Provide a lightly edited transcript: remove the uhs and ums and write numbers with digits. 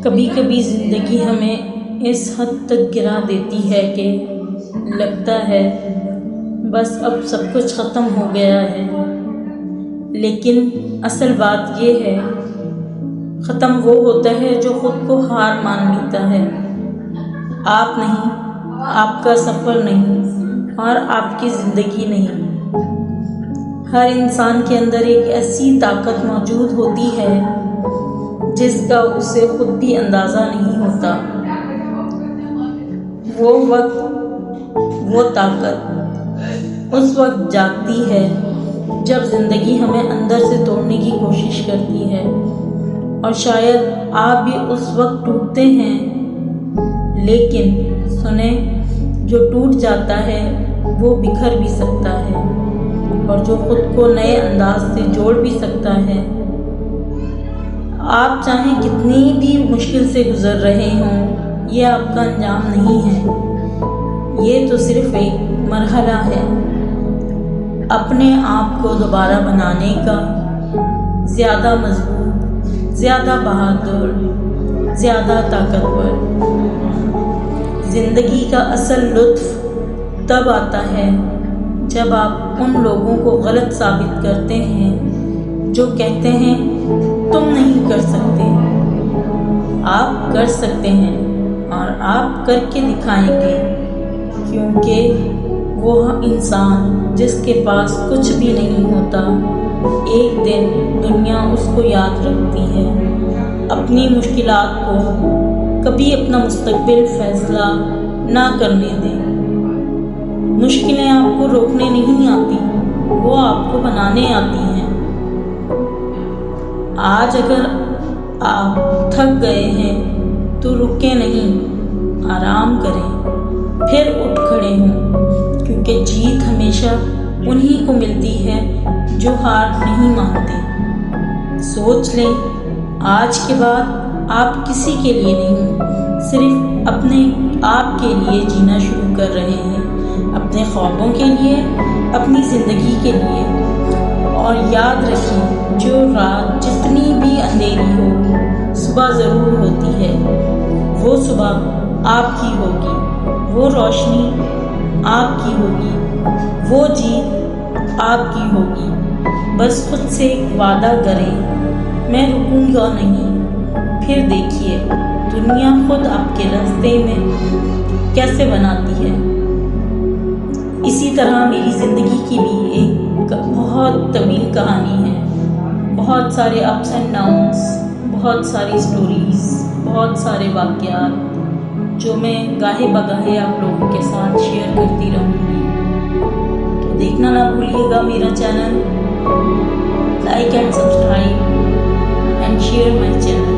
کبھی کبھی زندگی ہمیں اس حد تک گرا دیتی ہے کہ لگتا ہے بس اب سب کچھ ختم ہو گیا ہے، لیکن اصل بات یہ ہے، ختم وہ ہوتا ہے جو خود کو ہار مان لیتا ہے۔ آپ نہیں، آپ کا سفر نہیں، اور آپ کی زندگی نہیں۔ ہر انسان کے اندر ایک ایسی طاقت موجود ہوتی ہے جس کا اسے خود بھی اندازہ نہیں ہوتا۔ وہ وقت، وہ طاقت اس وقت جاگتی ہے جب زندگی ہمیں اندر سے توڑنے کی کوشش کرتی ہے، اور شاید آپ بھی اس وقت ٹوٹتے ہیں، لیکن سنیں، جو ٹوٹ جاتا ہے وہ بکھر بھی سکتا ہے، اور جو خود کو نئے انداز سے جوڑ بھی سکتا ہے۔ آپ چاہیں کتنی بھی مشکل سے گزر رہے ہوں، یہ آپ کا انجام نہیں ہے، یہ تو صرف ایک مرحلہ ہے اپنے آپ کو دوبارہ بنانے کا، زیادہ مضبوط، زیادہ بہادر، زیادہ طاقتور۔ زندگی کا اصل لطف تب آتا ہے جب آپ ان لوگوں کو غلط ثابت کرتے ہیں جو کہتے ہیں تم نہیں کر سکتے۔ آپ کر سکتے ہیں، اور آپ کر کے دکھائیں گے، کیونکہ وہ انسان جس کے پاس کچھ بھی نہیں ہوتا، ایک دن دنیا اس کو یاد رکھتی ہے۔ اپنی مشکلات کو کبھی اپنا مستقبل فیصلہ نہ کرنے دیں۔ مشکلیں آپ کو روکنے نہیں آتی، وہ آپ کو بنانے آتی ہیں۔ آج اگر آپ تھک گئے ہیں تو رکیں نہیں، آرام کریں، پھر اٹھ کھڑے ہوں، کیونکہ جیت ہمیشہ انہی کو ملتی ہے جو ہار نہیں مانتے۔ سوچ لیں، آج کے بعد آپ کسی کے لیے نہیں، صرف اپنے آپ کے لیے جینا شروع کر رہے ہیں، اپنے خوابوں کے لیے، اپنی زندگی کے لیے۔ اور یاد رکھیں، جو رات جتنی بھی اندھیری ہو، صبح ضرور ہوتی ہے۔ وہ صبح آپ کی ہوگی، وہ روشنی آپ کی ہوگی، وہ جیت آپ کی ہوگی۔ بس خود سے ایک وعدہ کریں، میں رکوں گا نہیں، پھر دیکھیے دنیا خود آپ کے راستے میں کیسے بناتی ہے۔ اسی طرح میری زندگی کی بھی ایک بہت طویل کہانی ہے، بہت سارے اپس اینڈ ڈاؤنس، بہت ساری سٹوریز، بہت سارے واقعات جو میں گاہے بگاہے آپ لوگوں کے ساتھ شیئر کرتی رہوں گی۔ تو دیکھنا نہ بھولیے گا میرا channel, like and subscribe and share my channel.